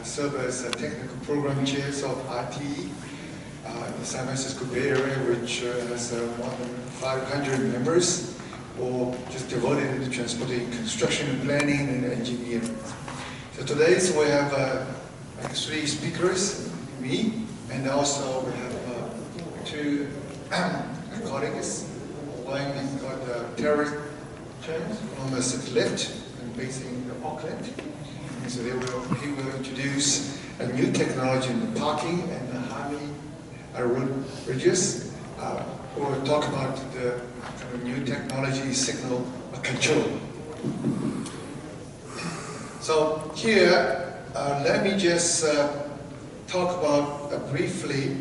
serve as a technical program chairs of RTE in the San Francisco Bay Area, which has more than 500 members, or just devoted to transportation, construction, planning, and engineering. So today we have like 3 speakers, me, and also we have 2 colleagues. One is called Tecrenc from the left, and based in Auckland. And so he will introduce a new technology in the parking and the Jaime road bridges. We'll talk about the kind of new technology, signal control. So here, let me just talk about briefly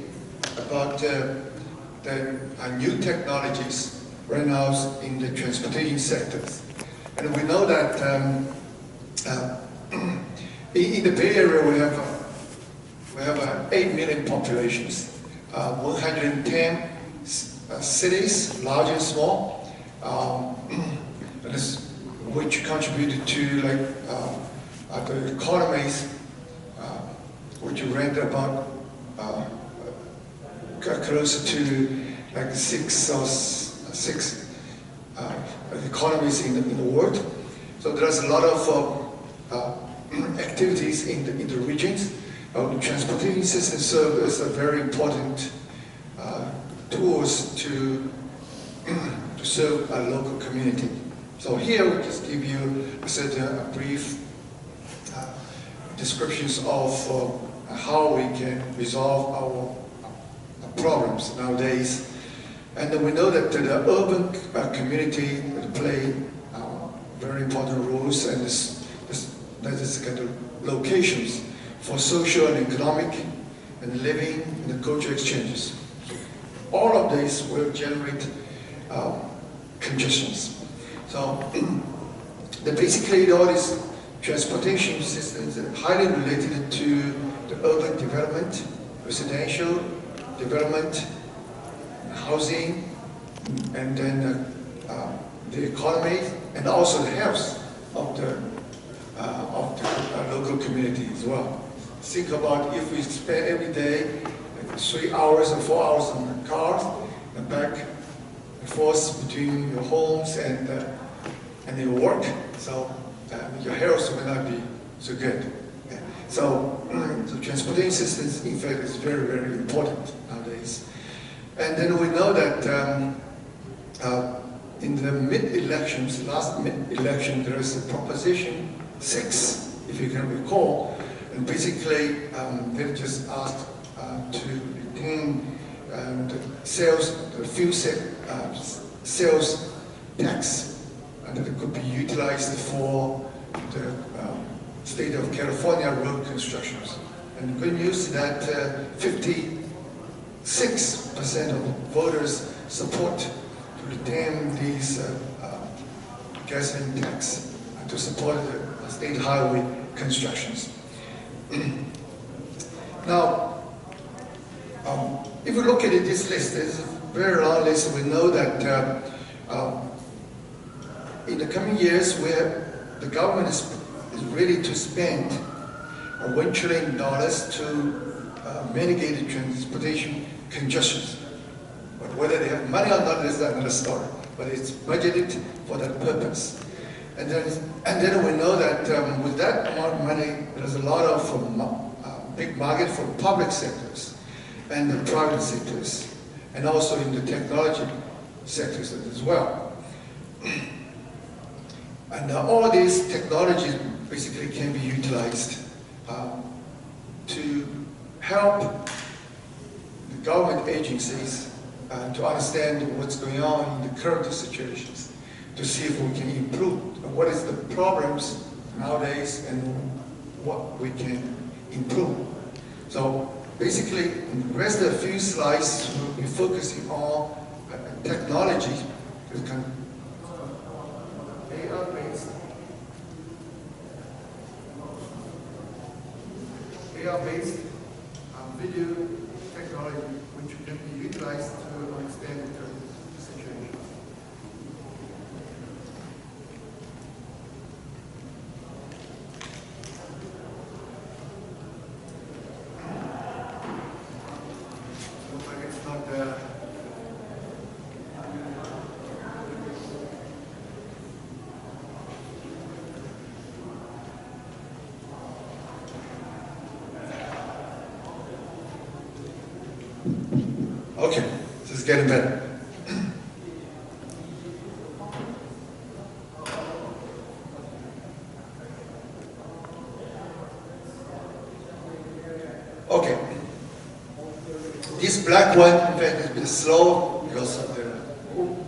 about the new technologies right now in the transportation sectors. And we know that in the Bay Area we have 8 million populations, 110 cities, large and small, which contributed to like the economies, which rent about closer to like six economies in the world. So there's a lot of activities in the regions. The transportation system serves as a very important tools to serve a local community. So here we just give you a brief descriptions of how we can resolve our problems nowadays. And we know that the urban community play very important roles, and that is kind of locations for social and economic and living and cultural exchanges. All of these will generate congestions. So basically all these transportation systems are highly related to the urban development, residential development, housing, and then the economy, and also the health of the local community as well. Think about if we spend every day 3 hours or 4 hours on the cars and back and forth between your homes and your work, so your health will not be so good. Yeah. So the transportation systems, in fact, is very, very important nowadays. And then we know that in the mid-elections, last mid-election, there is a Proposition 6, if you can recall, and basically they just asked to retain the fuel sales tax, and that it could be utilized for the state of California road constructions. And the good news is that 56% of voters support to retain these gasoline tax to support the state highway constructions. Now, if we look at this list, it's a very long list. We know that in the coming years, where the government is ready to spend $1 trillion to mitigate the transportation congestions. But whether they have money or not is another story. But it's budgeted for that purpose. And then we know that with that amount of money, there's a lot of big market for public sectors and the private sectors, and also in the technology sectors as well. And all these technologies basically can be utilized to help the government agencies to understand what's going on in the current situations, to see if we can improve. What is the problems nowadays and what we can improve. So basically, in the rest of the few slides, we'll be focusing on technology, kind of AR-based video technology, which can be utilized to understand the current situation. Okay, this is getting better. Okay. This black one, in fact, is a bit slow because of the,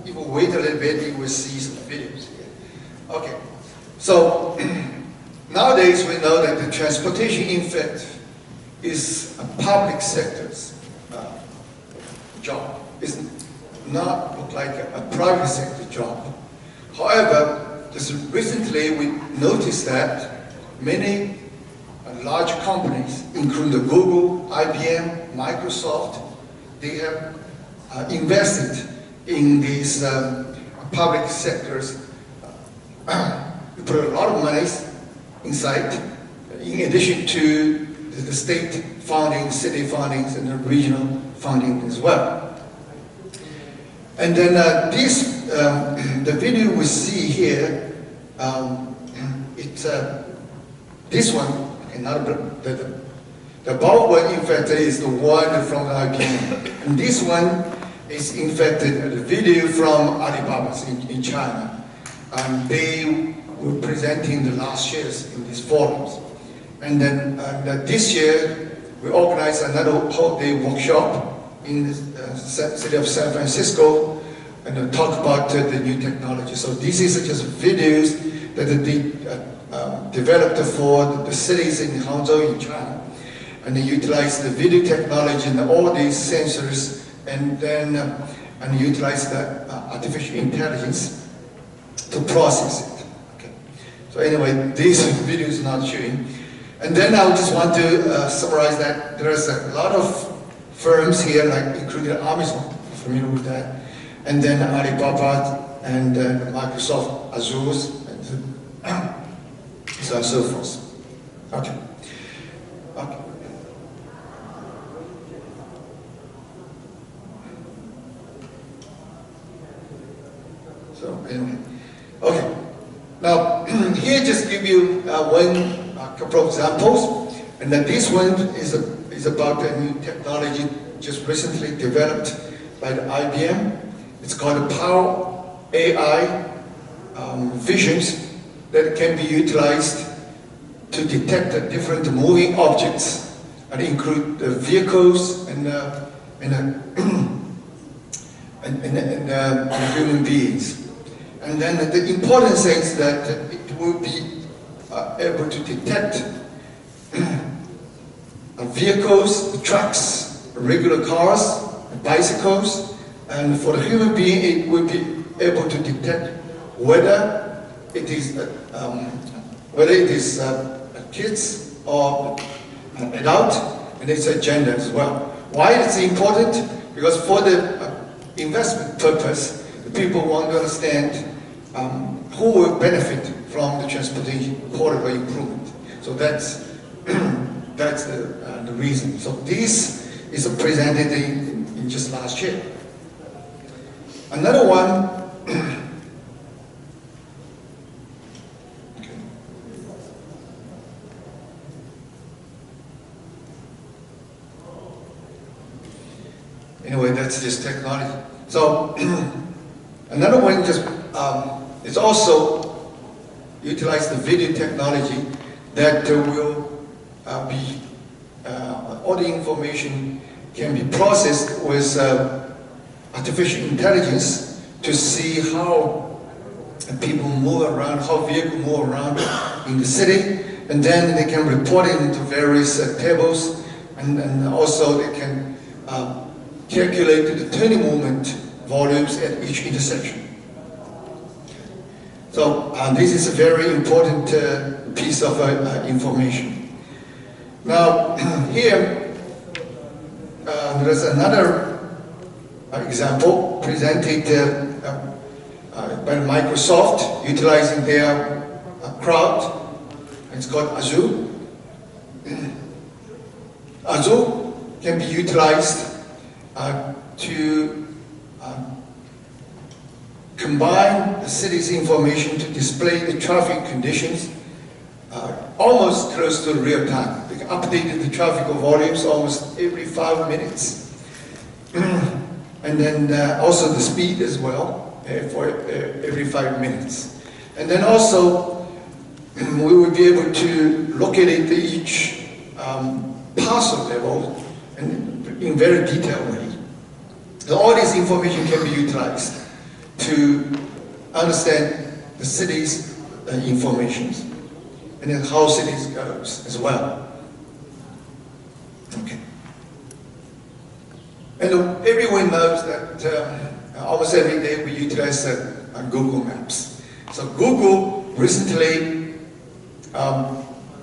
if we wait a little bit, you will see some videos here. Okay. So, nowadays we know that the transportation, in fact, is a public sector's job. It's not look like a private sector job. However, just recently we noticed that many large companies, including Google, IBM, Microsoft, they have invested in these public sectors. They put a lot of money inside, in addition to the state funding, city fundings, and the regional funding as well. And then the video we see here, this one, the bulb one, in fact, is the one from IBM. And this one is, in fact, the video from Alibaba in China. They were presenting the last years in these forums. And then this year, we organized another whole-day workshop in the city of San Francisco and talk about the new technology. So this is just videos that they developed for the cities in Hangzhou in China. And they utilize the video technology and all these sensors and then utilize the artificial intelligence to process it. Okay. So anyway, this video is not showing. And then I just want to summarize that there's a lot of firms here, like including Amazon, familiar with that, and then Alibaba and Microsoft Azure, and so on and so forth. Okay. Okay. So anyway, okay. Now here just give you a couple of examples, and then this one is about a new technology just recently developed by the IBM. It's called Power AI visions that can be utilized to detect the different moving objects and include the vehicles and human beings. And then the important thing is that it will be able to detect vehicles, trucks, regular cars, bicycles, and for the human being, it will be able to detect whether it is kids or an adult, and it's a gender as well. Why it's important? Because for the investment purpose, the people want to understand who will benefit from the transportation corridor improvement. So that's the reason. So this is presented in just last year. Another one. Okay. Anyway, that's just technology. So another one just is also utilize the video technology that will be all the information can be processed with artificial intelligence to see how people move around, how vehicles move around in the city, and then they can report it into various tables, and also they can calculate the turning movement volumes at each intersection. So this is a very important piece of information. Now here there's another example presented by Microsoft utilizing their cloud. It's called Azure. Azure can be utilized to combine the city's information to display the traffic conditions almost close to real time. They can update the traffic volumes almost every 5 minutes. and then also the speed as well for every 5 minutes. And then also we will be able to locate each parcel level and in very detailed way. So all this information can be utilized to understand the city's information and then how cities goes as well. Okay. And everyone knows that almost every day we utilize Google Maps. So Google recently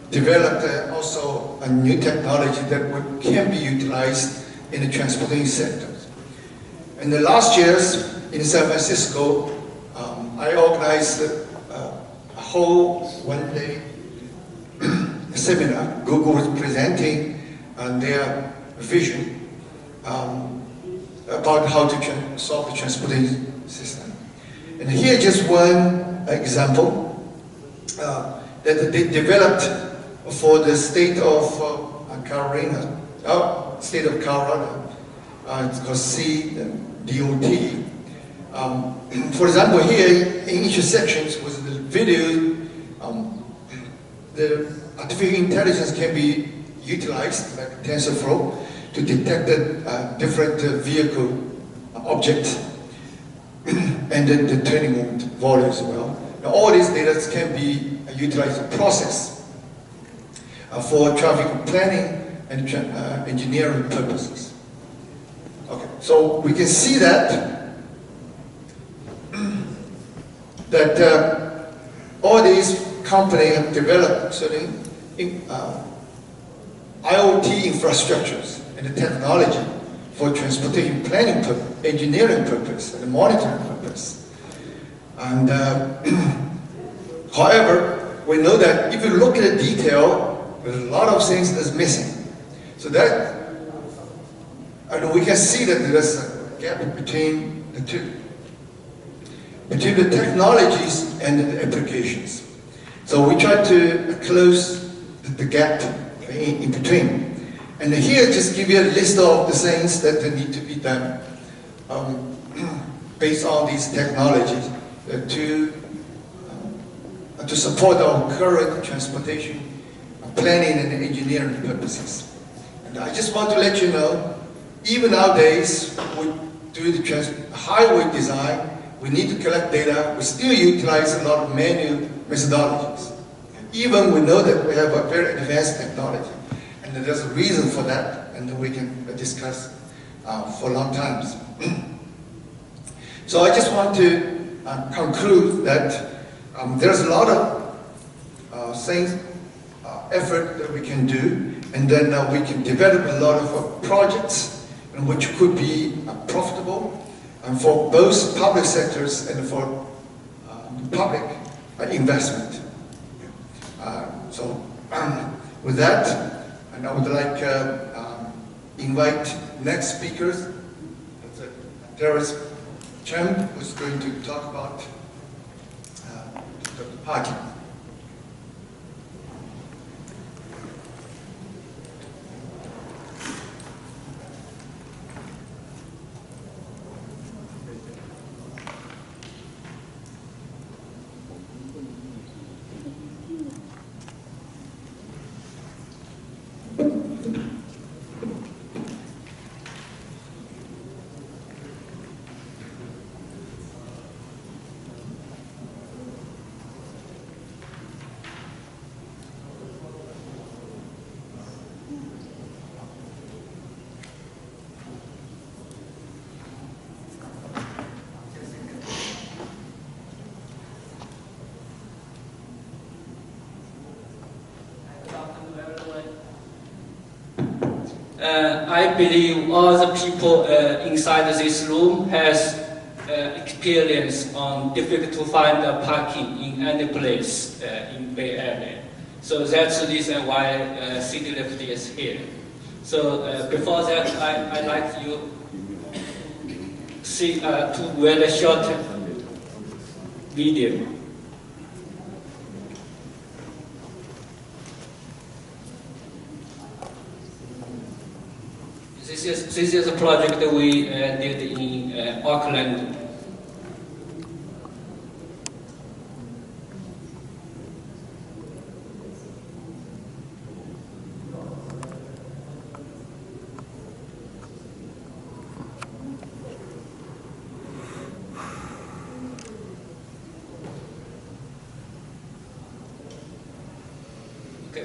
developed also a new technology that can be utilized in the transportation sector. In the last years in San Francisco, I organized a whole one-day seminar. Google was presenting their vision about how to solve the transportation system. And here just one example that they developed for the state of Colorado. It's called CDOT. For example, here in each section with the video, the artificial intelligence can be utilized, like TensorFlow, to detect different vehicle objects and then the training moment volume as well. Now, all these data can be utilized to process for traffic planning and engineering purposes. Okay, so we can see that all these companies have developed certain IoT infrastructures and the technology for transportation planning, engineering purpose, and monitoring purpose. And however, we know that if you look at the detail, there's a lot of things that's missing. So that, and we can see that there's a gap between the two, between the technologies and the applications. So we try to close the gap in between. And here, just give you a list of the things that need to be done based on these technologies to support our current transportation planning and engineering purposes. And I just want to let you know, even nowadays, we do the highway design, we need to collect data, we still utilize a lot of manual methodologies. Even we know that we have a very advanced technology. And there's a reason for that, and we can discuss for long times. So I just want to conclude that there's a lot of things, effort that we can do, and then we can develop a lot of projects which could be profitable and for both public sectors and for public investment. So with that, and I would like invite next speakers. There's Chen, who's going to talk about the party. I believe all the people inside this room has experience on difficult to find parking in any place in Bay Area. So that's the reason why City Lift is here. So before that, I'd like you see two very short video. This is a project that we did in Auckland.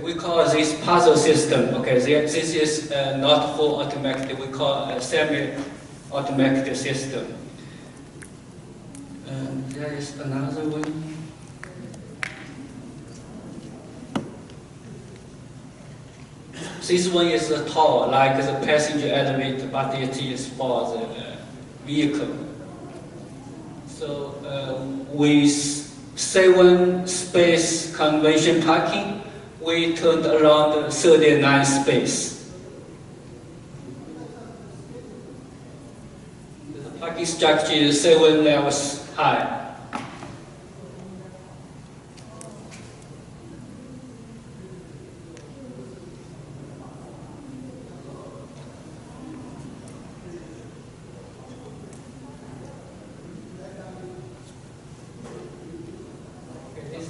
We call this puzzle system. Okay, this is not full automatic. We call a semi-automatic system. And there is another one. This one is tall, like the passenger elevator, but it is for the vehicle. So with 7 space convention parking, we turned around 39 space. The parking structure is 7 levels high.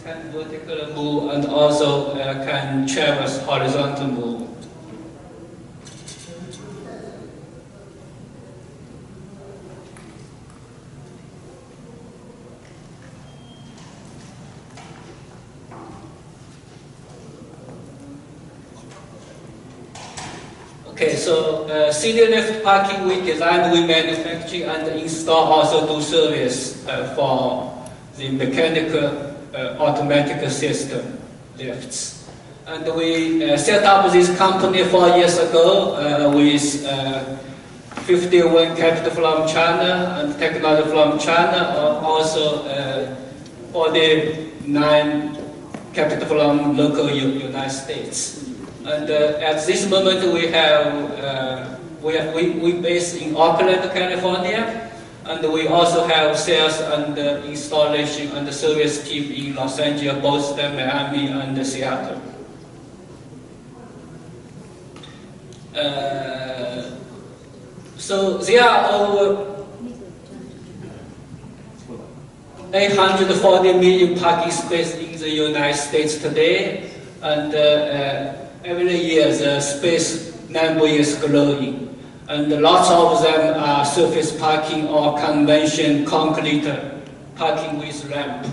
Can vertical move and also can traverse horizontal move. Okay, so city lift parking we design, we manufacture and install, also do service for the mechanical automatic system lifts. And we set up this company 4 years ago with 51 capital from China and technology from China, also 49 capital from local United States. And at this moment we have we based in Oakland, California. And we also have sales and installation and service team in Los Angeles, Boston, Miami, and Seattle. So there are over 840 million parking spaces in the United States today, and every year the space number is growing. And lots of them are surface parking or convention concrete parking with ramp.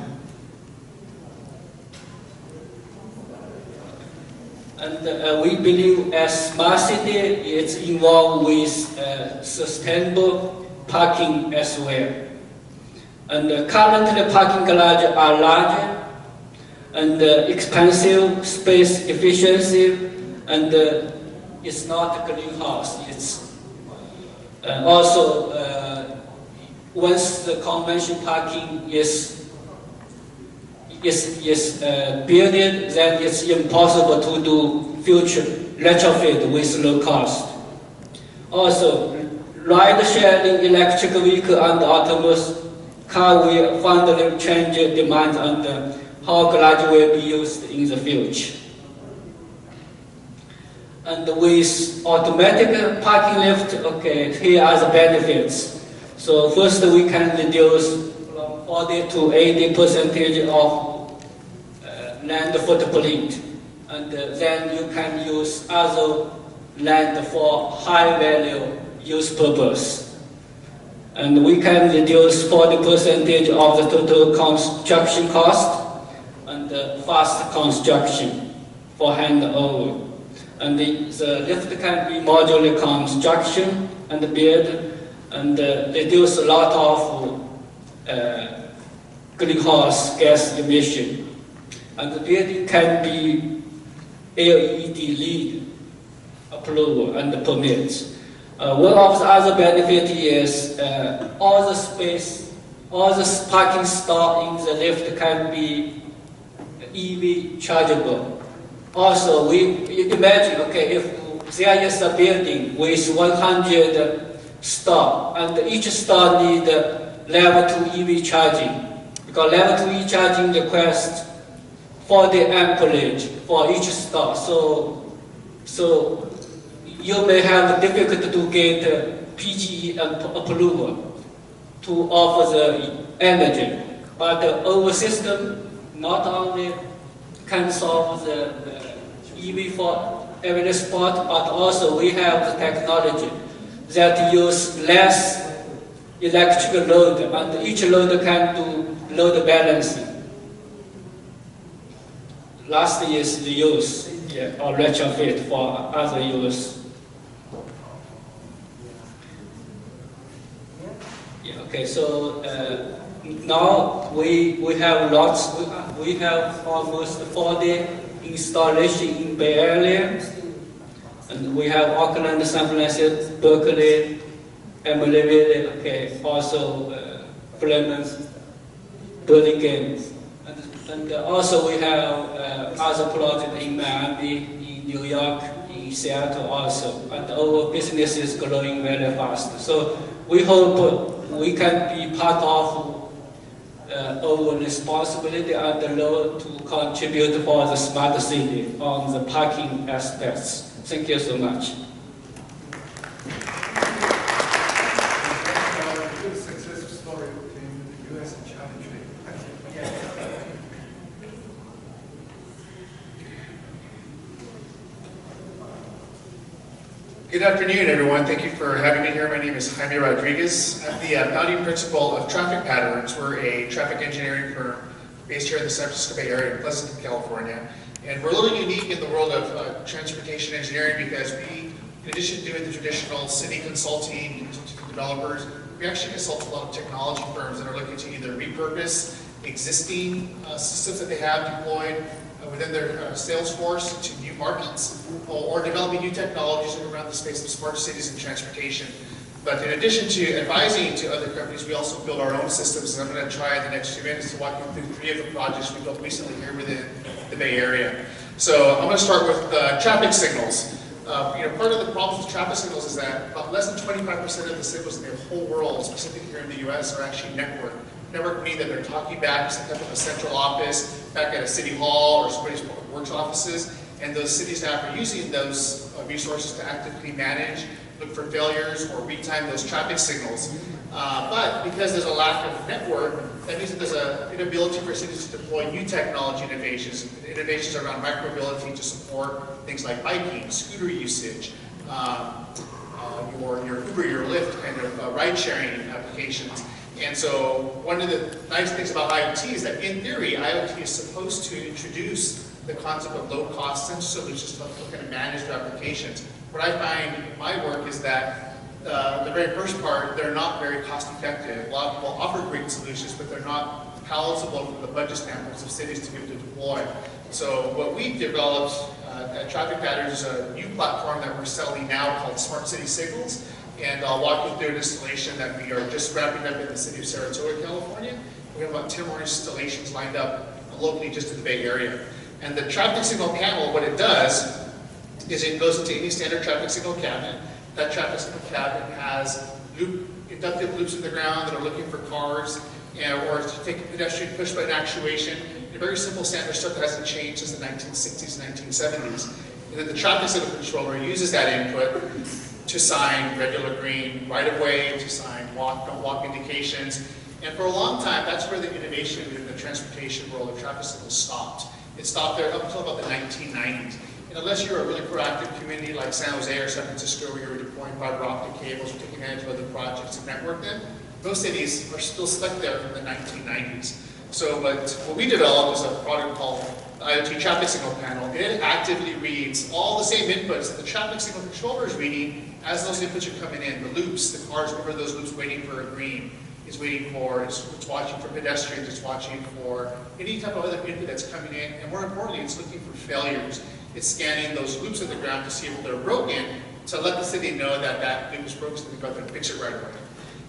And we believe as smart city, it's involved with sustainable parking as well. And currently parking garages are larger and expensive, space efficiency, and it's not a greenhouse. It's also, once the convention parking is built, then it's impossible to do future retrofit with low cost. Also, ride sharing, electric vehicle, and autonomous car will fundamentally change demands on how garage will be used in the future. And with automatic parking lift, okay, here are the benefits. So first we can reduce from 40 to 80% of land footprint. And then you can use other land for high value use purpose. And we can reduce 40% of the total construction cost and fast construction for handover. And the lift can be modular construction and build and reduce a lot of greenhouse gas emission. And the building can be LED LEED approval and permits. One of the other benefits is all the space, all the parking stall in the lift can be EV chargeable. Also, you imagine, okay, if there is a building with 100 stalls, and each stall needs level 2 EV charging, because level 2 EV charging requires 40 amperage for each stall. So you may have difficulty to get PGE approval to offer the energy. But our system not only can solve the EV for every spot, but also we have the technology that use less electrical load, and each load can do load balancing. Last is the use, or retrofit for other use. Okay, so now we have lots. We have almost 40 installations in Bay Area, and we have Auckland, San Francisco, Berkeley, Emilyville. Okay, also Fremont, Burlingame, and also we have other projects in Miami, in New York, in Seattle also, and our business is growing very fast. So we hope we can be part of our responsibility and the role to contribute for the smart city on the parking aspects. Thank you so much. Good success story between the US and China trade. Good afternoon, everyone. Thank you for having me here. My name is Jaime Rodriguez. I'm the founding principal of Traffic Patterns. We're a traffic engineering firm based here in the San Francisco Bay Area, in Pleasanton, California. And we're a little unique in the world of transportation engineering because we, in addition to doing the traditional city consulting to developers, we actually consult a lot of technology firms that are looking to either repurpose existing systems that they have deployed within their sales force to new markets, or developing new technologies around the space of smart cities and transportation. But in addition to advising to other companies, we also build our own systems, and I'm going to try in the next few minutes to walk you through 3 of the projects we built recently here within the Bay Area. So I'm going to start with traffic signals. Part of the problems with traffic signals is that about less than 25% of the signals in the whole world, specifically here in the US, are actually network. Network means that they're talking back to some type of a central office, back at a city hall or somebody's public works offices, and those city staff are using those resources to actively manage, look for failures, or retime those traffic signals. But because there's a lack of network, that means that there's an inability for cities to deploy new technology innovations around micromobility to support things like biking, scooter usage, your Uber, your Lyft kind of ride-sharing applications. And so one of the nice things about IoT is that in theory, IoT is supposed to introduce the concept of low-cost sensor solutions to help kind of manage their applications. What I find in my work is that the very first part, they're not very cost-effective. A lot of people offer great solutions, but they're not palatable from the budget standpoints of cities to be able to deploy. So what we've developed at Traffic Patterns is a new platform that we're selling now called Smart City Signals. And I'll walk you through an installation that we are just wrapping up in the city of Saratoga, California. We have about 10 more installations lined up locally just in the Bay Area. And the traffic signal panel, what it does is it goes into any standard traffic signal cabinet. That traffic signal cabinet has inductive loops in the ground that are looking for cars, or to take a pedestrian push-button actuation. A very simple standard stuff that hasn't changed since the 1960s and 1970s. And then the traffic signal controller uses that input to sign regular green right-of-way, to sign walk, don't walk indications. And for a long time, that's where the innovation in the transportation world of traffic signals stopped. It stopped there up until about the 1990s. And unless you're a really proactive community like San Jose or San Francisco, where you're deploying fiber optic cables or taking advantage of other projects and network them, most cities are still stuck there from the 1990s. So what we developed is a product called the IoT Traffic Signal Panel. It actively reads all the same inputs that the traffic signal controller is reading as those inputs are coming in. The loops, the cars over those loops waiting for a green, it's watching for pedestrians, it's watching for any type of other input that's coming in, and more importantly, it's looking for failures. It's scanning those loops in the ground to see if they're broken, to let the city know that that loop is broken so they can go and fix it right away.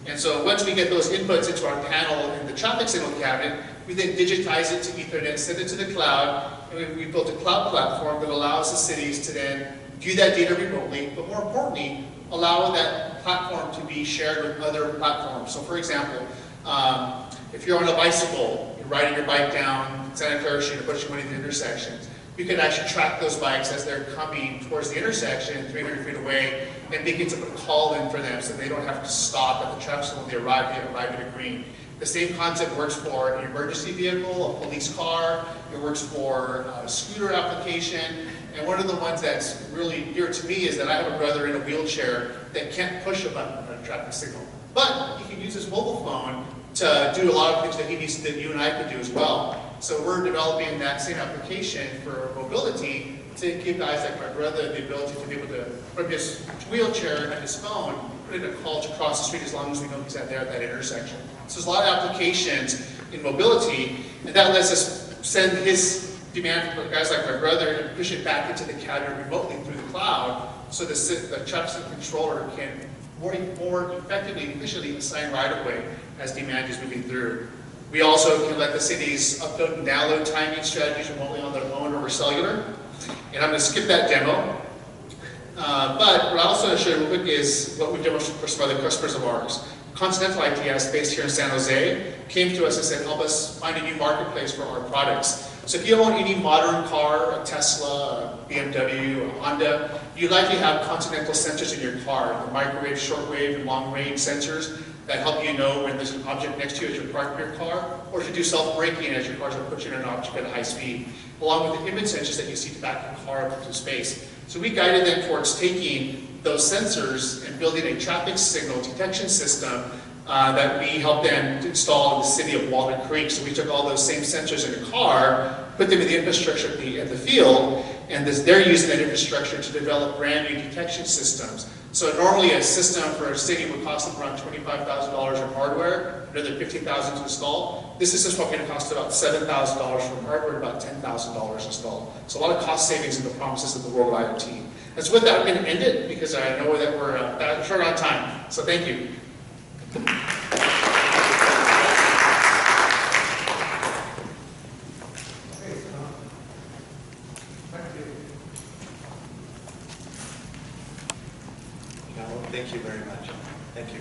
And so once we get those inputs into our panel in the traffic signal cabinet, we then digitize it to Ethernet, send it to the cloud, and we built a cloud platform that allows the cities to then view that data remotely, but more importantly, allow that platform to be shared with other platforms. So for example, if you're on a bicycle, you're riding your bike down Santa Clara Street or pushing one of the intersections, we could actually track those bikes as they're coming towards the intersection 300 feet away and begin to put a call in for them so they don't have to stop at the traffic signal when they arrive at a green. The same concept works for an emergency vehicle, a police car, it works for a scooter application, and one of the ones that's really dear to me is that I have a brother in a wheelchair that can't push a button on a traffic signal. But he can use his mobile phone to do a lot of things that he needs, that you and I could do as well. So we're developing that same application for mobility to give guys like my brother the ability to be able to, from his wheelchair and his phone, put in a call to cross the street as long as we know he's there at that intersection. So there's a lot of applications in mobility, and that lets us send his demand for guys like my brother and push it back into the cabinet remotely through the cloud, so the traffic controller can more effectively and efficiently assign right-of-way as demand is moving through. We also can let the cities upload and download timing strategies remotely on their phone or cellular. And I'm going to skip that demo. But what I also want to show you real quick is what we've done for some other customers of ours. Continental ITS, based here in San Jose, came to us and said, help us find a new marketplace for our products. So if you own any modern car, a Tesla, a BMW, a Honda, you likely have Continental sensors in your car, the microwave, shortwave, and long-range sensors that help you know when there's an object next to you as you're parking your car, or to do self-braking as your cars are pushing an object at a high speed, along with the image sensors that you see to back your car up into space. So we guided them towards taking those sensors and building a traffic signal detection system that we helped them install in the city of Walnut Creek. So we took all those same sensors in a car, put them in the infrastructure at the field, and they're using that infrastructure to develop brand new detection systems. So normally a system for a city would cost them around $25,000 in hardware, another $15,000 to install. This system's probably going to cost about $7,000 from hardware, about $10,000 installed. So a lot of cost savings in the promises of the world of IoT. And so with that, I'm going to end it because I know that we're short on time. So thank you. Thank you very much. Thank you.